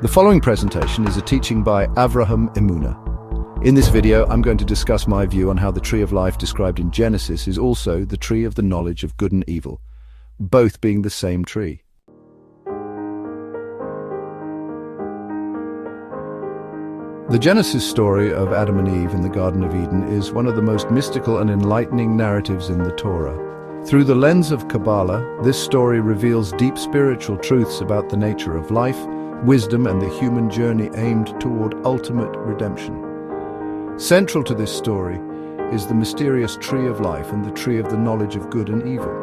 The following presentation is a teaching by Avraham Emuna. In this video, I'm going to discuss my view on how the tree of life described in Genesis is also the tree of the knowledge of good and evil, both being the same tree. The Genesis story of Adam and Eve in the Garden of Eden is one of the most mystical and enlightening narratives in the Torah. Through the lens of Kabbalah, this story reveals deep spiritual truths about the nature of life, wisdom, and the human journey aimed toward ultimate redemption. Central to this story is the mysterious tree of life and the tree of the knowledge of good and evil.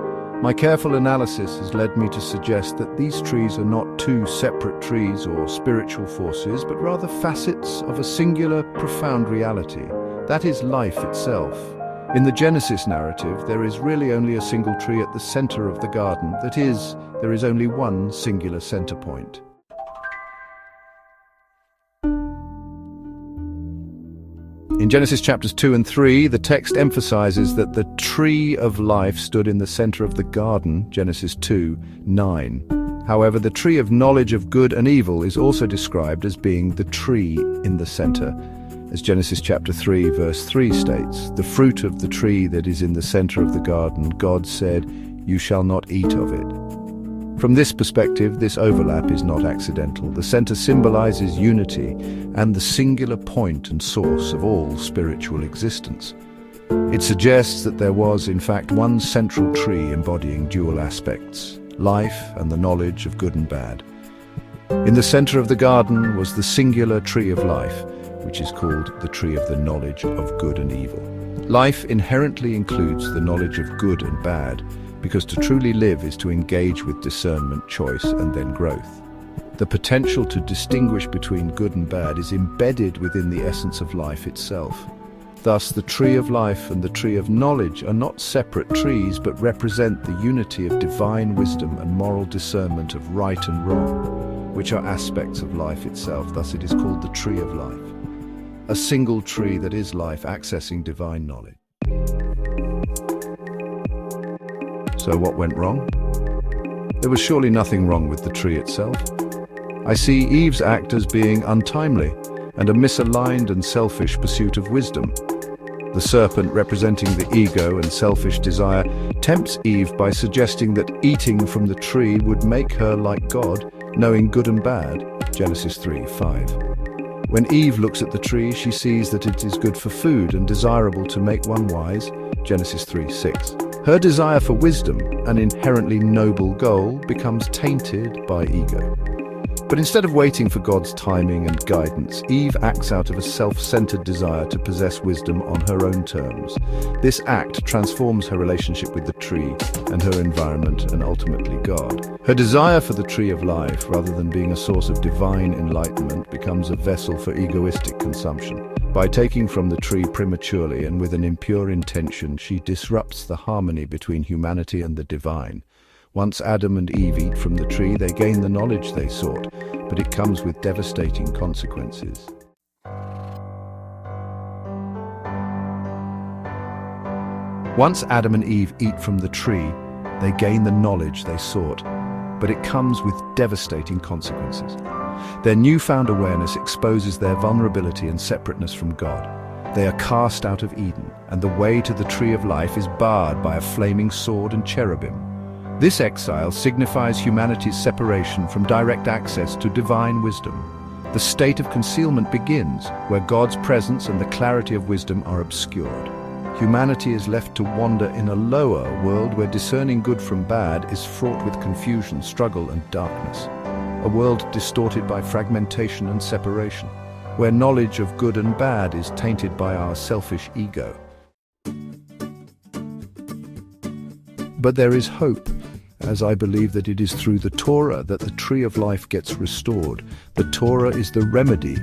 My careful analysis has led me to suggest that these trees are not two separate trees or spiritual forces, but rather facets of a singular, profound reality. That is life itself. In the Genesis narrative, there is really only a single tree at the center of the garden. That is, there is only one singular center point. In Genesis chapters 2 and 3, the text emphasizes that the tree of life stood in the center of the garden, Genesis 2:9. However, the tree of knowledge of good and evil is also described as being the tree in the center. As Genesis chapter 3 verse 3 states, "The fruit of the tree that is in the center of the garden, God said, 'You shall not eat of it.'" From this perspective, this overlap is not accidental. The center symbolizes unity and the singular point and source of all spiritual existence. It suggests that there was, in fact, one central tree embodying dual aspects, life and the knowledge of good and bad. In the center of the garden was the singular tree of life, which is called the tree of the knowledge of good and evil. Life inherently includes the knowledge of good and bad, because to truly live is to engage with discernment, choice, and then growth. The potential to distinguish between good and bad is embedded within the essence of life itself. Thus, the tree of life and the tree of knowledge are not separate trees, but represent the unity of divine wisdom and moral discernment of right and wrong, which are aspects of life itself. Thus, it is called the tree of life. A single tree that is life, accessing divine knowledge. So what went wrong? There was surely nothing wrong with the tree itself. I see Eve's act as being untimely and a misaligned and selfish pursuit of wisdom. The serpent, representing the ego and selfish desire, tempts Eve by suggesting that eating from the tree would make her like God, knowing good and bad, Genesis 3:5. When Eve looks at the tree, she sees that it is good for food and desirable to make one wise, Genesis 3:6. Her desire for wisdom, an inherently noble goal, becomes tainted by ego. But instead of waiting for God's timing and guidance, Eve acts out of a self-centered desire to possess wisdom on her own terms. This act transforms her relationship with the tree and her environment and ultimately God. Her desire for the tree of life, rather than being a source of divine enlightenment, becomes a vessel for egoistic consumption. By taking from the tree prematurely and with an impure intention, she disrupts the harmony between humanity and the divine. Once Adam and Eve eat from the tree, they gain the knowledge they sought, but it comes with devastating consequences. Once Adam and Eve eat from the tree, they gain the knowledge they sought, but it comes with devastating consequences. Their newfound awareness exposes their vulnerability and separateness from God. They are cast out of Eden, and the way to the tree of life is barred by a flaming sword and cherubim. This exile signifies humanity's separation from direct access to divine wisdom. The state of concealment begins, where God's presence and the clarity of wisdom are obscured. Humanity is left to wander in a lower world where discerning good from bad is fraught with confusion, struggle, and darkness. A world distorted by fragmentation and separation, where knowledge of good and bad is tainted by our selfish ego. But there is hope, as I believe that it is through the Torah that the tree of life gets restored. The Torah is the remedy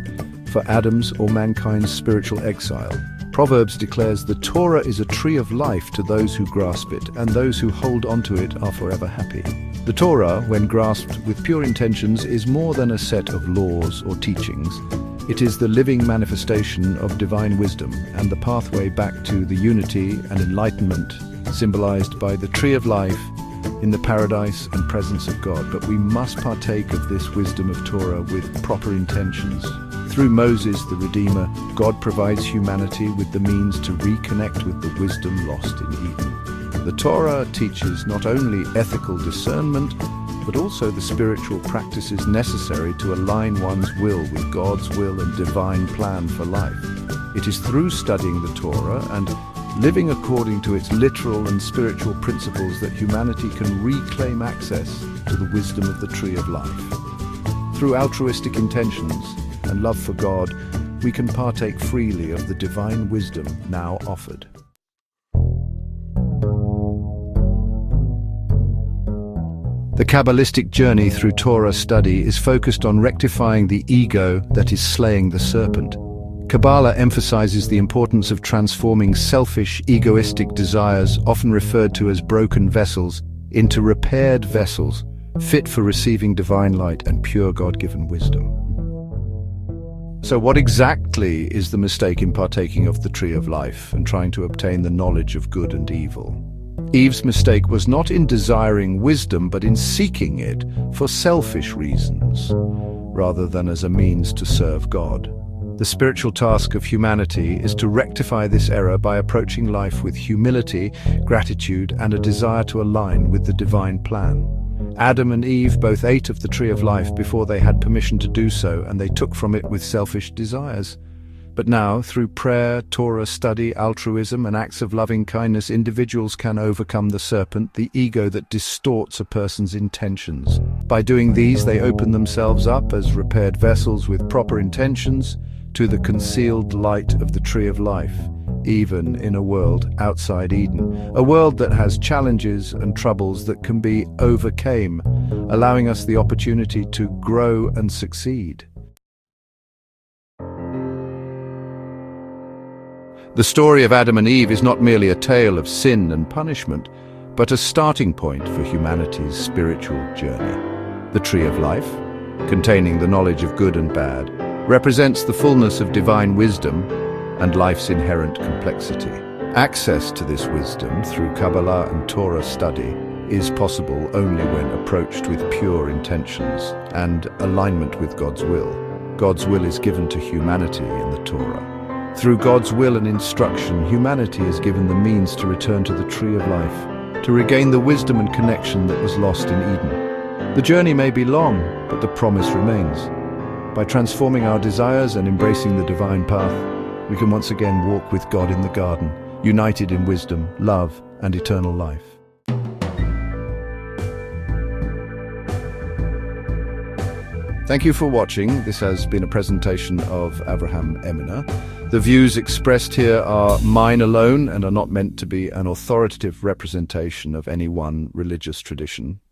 for Adam's or mankind's spiritual exile. Proverbs declares the Torah is a tree of life to those who grasp it, and those who hold onto it are forever happy. The Torah, when grasped with pure intentions, is more than a set of laws or teachings. It is the living manifestation of divine wisdom and the pathway back to the unity and enlightenment symbolized by the tree of life in the paradise and presence of God, but we must partake of this wisdom of Torah with proper intentions. Through Moses, the Redeemer, God provides humanity with the means to reconnect with the wisdom lost in Eden. The Torah teaches not only ethical discernment, but also the spiritual practices necessary to align one's will with God's will and divine plan for life. It is through studying the Torah and living according to its literal and spiritual principles that humanity can reclaim access to the wisdom of the tree of life. Through altruistic intentions and love for God, we can partake freely of the divine wisdom now offered. The Kabbalistic journey through Torah study is focused on rectifying the ego that is slaying the serpent. Kabbalah emphasizes the importance of transforming selfish, egoistic desires, often referred to as broken vessels, into repaired vessels, fit for receiving divine light and pure God-given wisdom. So what exactly is the mistake in partaking of the tree of life and trying to obtain the knowledge of good and evil? Eve's mistake was not in desiring wisdom, but in seeking it for selfish reasons, rather than as a means to serve God. The spiritual task of humanity is to rectify this error by approaching life with humility, gratitude, and a desire to align with the divine plan. Adam and Eve both ate of the tree of life before they had permission to do so, and they took from it with selfish desires. But now, through prayer, Torah study, altruism, and acts of loving kindness, individuals can overcome the serpent, the ego that distorts a person's intentions. By doing these, they open themselves up as repaired vessels with proper intentions to the concealed light of the tree of life, even in a world outside Eden, a world that has challenges and troubles that can be overcome, allowing us the opportunity to grow and succeed. The story of Adam and Eve is not merely a tale of sin and punishment, but a starting point for humanity's spiritual journey. The tree of life, containing the knowledge of good and bad, represents the fullness of divine wisdom and life's inherent complexity. Access to this wisdom through Kabbalah and Torah study is possible only when approached with pure intentions and alignment with God's will. God's will is given to humanity in the Torah. Through God's will and instruction, humanity is given the means to return to the tree of life, to regain the wisdom and connection that was lost in Eden. The journey may be long, but the promise remains. By transforming our desires and embracing the divine path, we can once again walk with God in the garden, united in wisdom, love, and eternal life. Thank you for watching. This has been a presentation of Abraham Eminer. The views expressed here are mine alone and are not meant to be an authoritative representation of any one religious tradition.